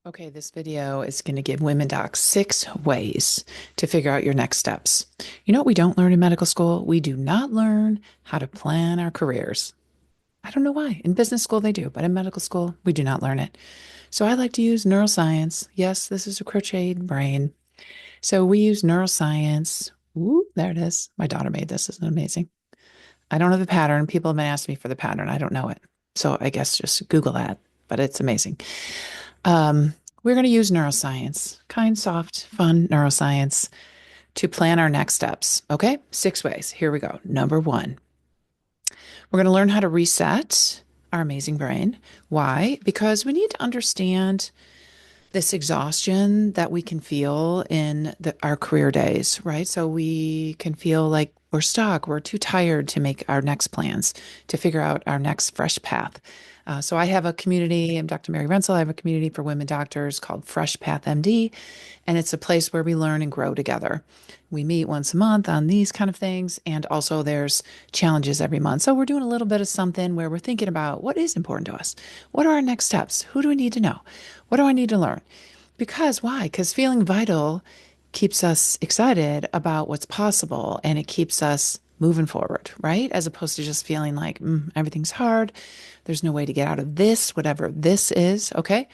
Okay, this video is going to give women docs 6 ways to figure out your next steps. You know what we don't learn in medical school? We do not learn how to plan our careers. I don't know why. In business school, they do, but in medical school, we do not learn it. So I like to use neuroscience. Yes, this is a crocheted brain. So we use neuroscience. Ooh, there it is. My daughter made this. Isn't it amazing? I don't have the pattern. People have been asking me for the pattern. I don't know it. So I guess just Google that, but it's amazing. Um, we're going to use neuroscience, kind, soft, fun neuroscience to plan our next steps. Okay, 6 ways. Here we go. Number one, we're going to learn how to reset our amazing brain. Why? Because we need to understand this exhaustion that we can feel in our career days, right? So we can feel like we're stuck, we're too tired to make our next plans, to figure out our next fresh path. So I have a community, I'm Dr. Mary Rensel. I have a community for women doctors called Fresh Path MD, and it's a place where we learn and grow together. We meet once a month on these kind of things, and also there's challenges every month. So we're doing a little bit of something where we're thinking about what is important to us. What are our next steps? Who do we need to know? What do I need to learn? Because why? Because feeling vital keeps us excited about what's possible and it keeps us moving forward, right? As opposed to just feeling like everything's hard. There's no way to get out of this, whatever this is. Okay.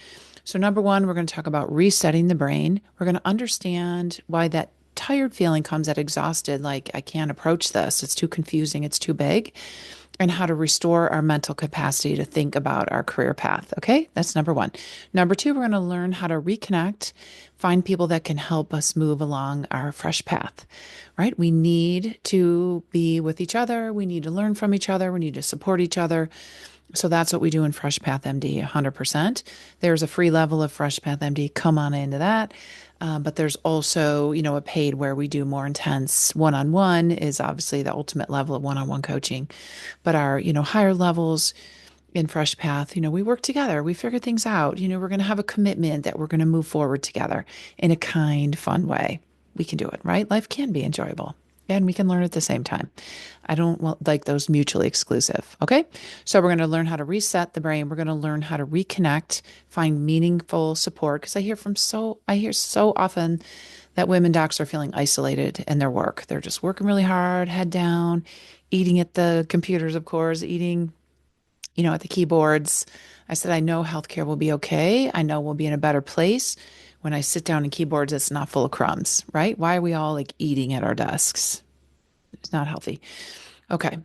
So, number one, we're going to talk about resetting the brain. We're going to understand why that tired feeling comes at exhausted, like I can't approach this. It's too confusing. It's too big, and how to restore our mental capacity to think about our career path. Okay, that's number one. Number two, we're going to learn how to reconnect, find people that can help us move along our fresh path, right? We need to be with each other. We need to learn from each other. We need to support each other. So that's what we do in Fresh Path MD 100%. There's a free level of Fresh Path MD. Come on into that. But there's also, a paid where we do more intense one-on-one is obviously the ultimate level of one-on-one coaching. But our, higher levels in Fresh Path, we work together. We figure things out. We're going to have a commitment that we're going to move forward together in a kind, fun way. We can do it, right? Life can be enjoyable and we can learn at the same time. I don't like those mutually exclusive. Okay. So we're going to learn how to reset the brain. We're going to learn how to reconnect, find meaningful support. Because I hear so often that women docs are feeling isolated in their work. They're just working really hard, head down, eating at the computers, of course, eating, at the keyboards. I said, I know healthcare will be okay. I know we'll be in a better place when I sit down in keyboards, it's not full of crumbs, right? Why are we all like eating at our desks? It's not healthy. Okay.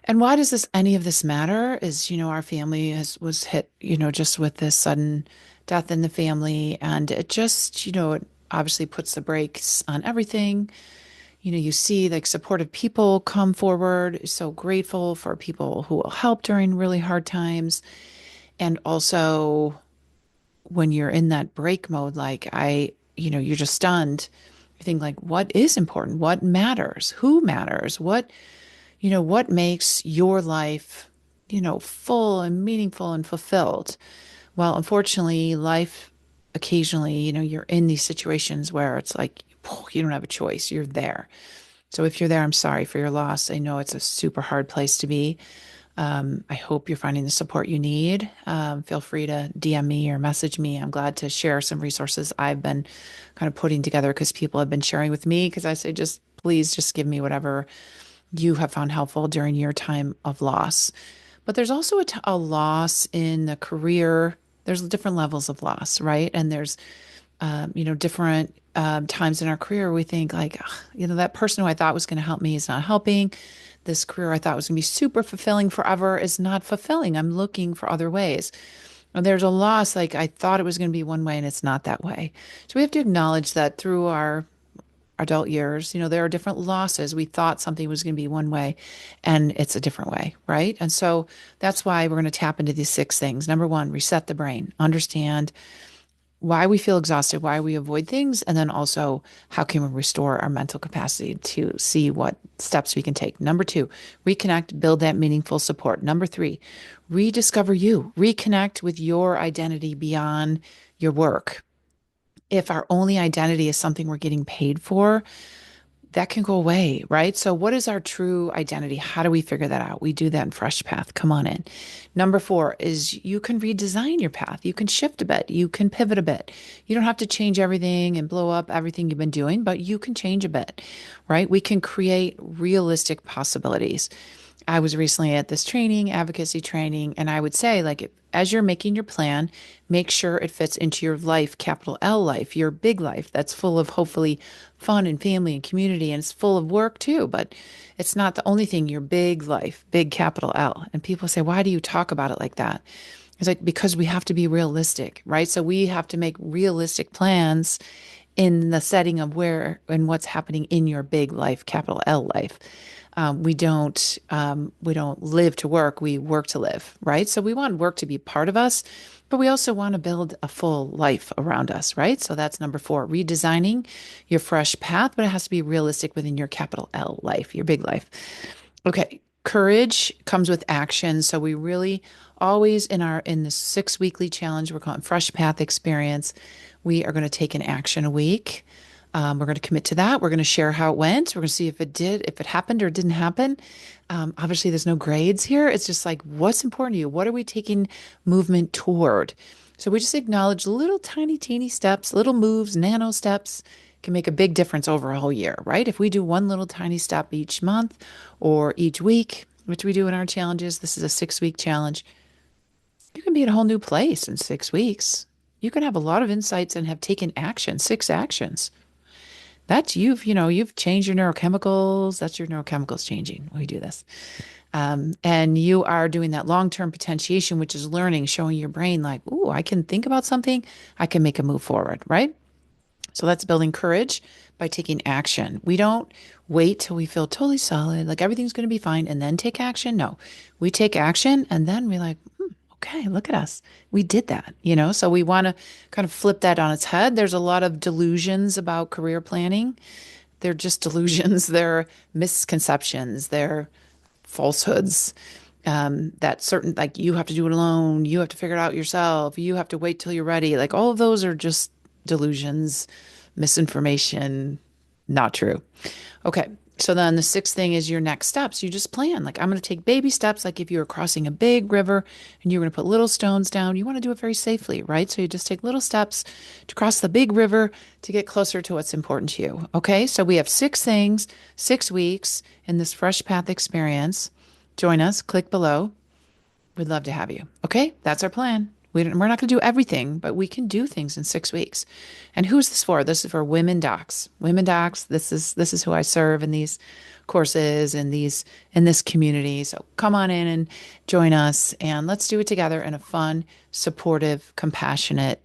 And why does any of this matter is, our family was hit, just with this sudden death in the family. And it just, it obviously puts the brakes on everything. You see like supportive people come forward. So grateful for people who will help during really hard times. And also when you're in that break mode, like you're just stunned. You think like, what is important? What matters? Who matters? What makes your life, full and meaningful and fulfilled? Well, unfortunately, life occasionally, you're in these situations where it's like you don't have a choice. You're there. So if you're there, I'm sorry for your loss. I know it's a super hard place to be. I hope you're finding the support you need. Feel free to DM me or message me. I'm glad to share some resources I've been kind of putting together because people have been sharing with me. Because I say, just please just give me whatever you have found helpful during your time of loss. But there's also a loss in the career. There's different levels of loss, right? And there's, different times in our career we think like, "Ugh, that person who I thought was going to help me is not helping. This career I thought was going to be super fulfilling forever is not fulfilling. I'm looking for other ways. And there's a loss, like I thought it was going to be one way and it's not that way. So we have to acknowledge that through our adult years, there are different losses. We thought something was going to be one way and it's a different way, right? And so that's why we're going to tap into these 6 things. Number one, reset the brain, understand why we feel exhausted, why we avoid things, and then also how can we restore our mental capacity to see what steps we can take. Number two, reconnect, build that meaningful support. Number three, rediscover you, reconnect with your identity beyond your work. If our only identity is something we're getting paid for, that can go away, right? So, what is our true identity? How do we figure that out? We do that in Fresh Path. Come on in. Number four is you can redesign your path. You can shift a bit. You can pivot a bit. You don't have to change everything and blow up everything you've been doing, but you can change a bit, right? We can create realistic possibilities. I was recently at this training, advocacy training, and I would say, like, as you're making your plan, make sure it fits into your life, capital L life, your big life that's full of hopefully fun and family and community, and it's full of work too. But it's not the only thing, your big life, big capital L. And people say, why do you talk about it like that? It's like, because we have to be realistic, right? So we have to make realistic plans in the setting of where and what's happening in your big life, capital L life. We don't live to work. We work to live, right? So we want work to be part of us, but we also want to build a full life around us, right? So that's number four, redesigning your fresh path, but it has to be realistic within your capital L life, your big life. Okay. Courage comes with action. So we really always in the 6 weekly challenge, we're calling Fresh Path Experience. We are going to take an action a week. We're going to commit to that. We're going to share how it went. We're going to see if it happened or didn't happen. Obviously, there's no grades here. It's just like, what's important to you? What are we taking movement toward? So we just acknowledge little tiny, teeny steps, little moves, nano steps can make a big difference over a whole year, right? If we do one little tiny step each month or each week, which we do in our challenges, this is a 6 week challenge, you can be in a whole new place in 6 weeks. You can have a lot of insights and have taken action, 6 actions. That's you've changed your neurochemicals. That's your neurochemicals changing when we do this. And you are doing that long-term potentiation, which is learning, showing your brain like, ooh, I can think about something. I can make a move forward, right? So that's building courage by taking action. We don't wait till we feel totally solid, like everything's going to be fine, and then take action. No, we take action and then we like, okay, look at us. We did that. So we want to kind of flip that on its head. There's a lot of delusions about career planning. They're just delusions, they're misconceptions, they're falsehoods. That certain, like, you have to do it alone, you have to figure it out yourself, you have to wait till you're ready. Like, all of those are just delusions, misinformation, not true. Okay. So then the sixth thing is your next steps. You just plan. Like, I'm going to take baby steps. Like, if you were crossing a big river and you're going to put little stones down, you want to do it very safely, right? So you just take little steps to cross the big river to get closer to what's important to you. Okay. So we have 6 things, 6 weeks in this Fresh Path experience. Join us, click below. We'd love to have you. Okay. That's our plan. We're not going to do everything, but we can do things in 6 weeks. And who's this for? This is for women docs. Women docs. This is who I serve in these courses and in this community. So come on in and join us, and let's do it together in a fun, supportive, compassionate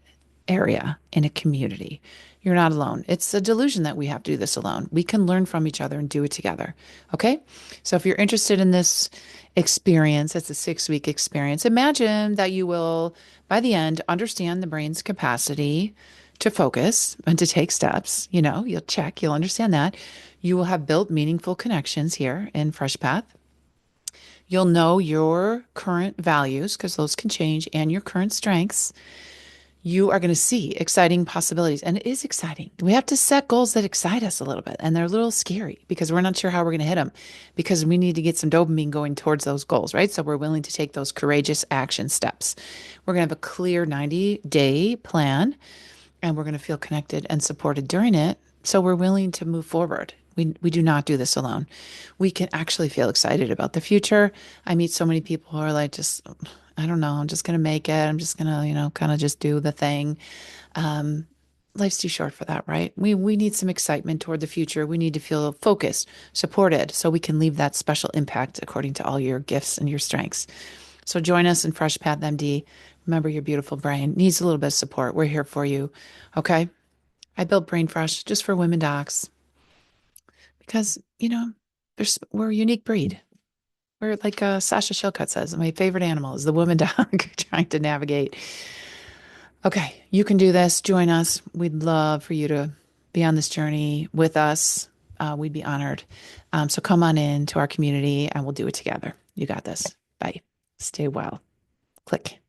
area in a community. You're not alone. It's a delusion that we have to do this alone. We can learn from each other and do it together. Okay? So if you're interested in this experience, it's a 6 week experience. Imagine that you will, by the end, understand the brain's capacity to focus and to take steps. You'll check, you'll understand that. You will have built meaningful connections here in Fresh Path. You'll know your current values, because those can change, and your current strengths. You are going to see exciting possibilities. And it is exciting. We have to set goals that excite us a little bit. And they're a little scary because we're not sure how we're going to hit them, because we need to get some dopamine going towards those goals, right? So we're willing to take those courageous action steps. We're going to have a clear 90-day plan, and we're going to feel connected and supported during it. So we're willing to move forward. We do not do this alone. We can actually feel excited about the future. I meet so many people who are like, I don't know, I'm just going to make it. I'm just going to, kind of just do the thing. Life's too short for that, right? We need some excitement toward the future. We need to feel focused, supported, so we can leave that special impact according to all your gifts and your strengths. So join us in Fresh Path MD. Remember, your beautiful brain needs a little bit of support. We're here for you. Okay. I built Brain Fresh just for women docs because, we're a unique breed. We're like Sasha Shilcutt says, my favorite animal is the woman dog trying to navigate. Okay, you can do this. Join us. We'd love for you to be on this journey with us. We'd be honored. So come on in to our community and we'll do it together. You got this. Bye. Stay well. Click.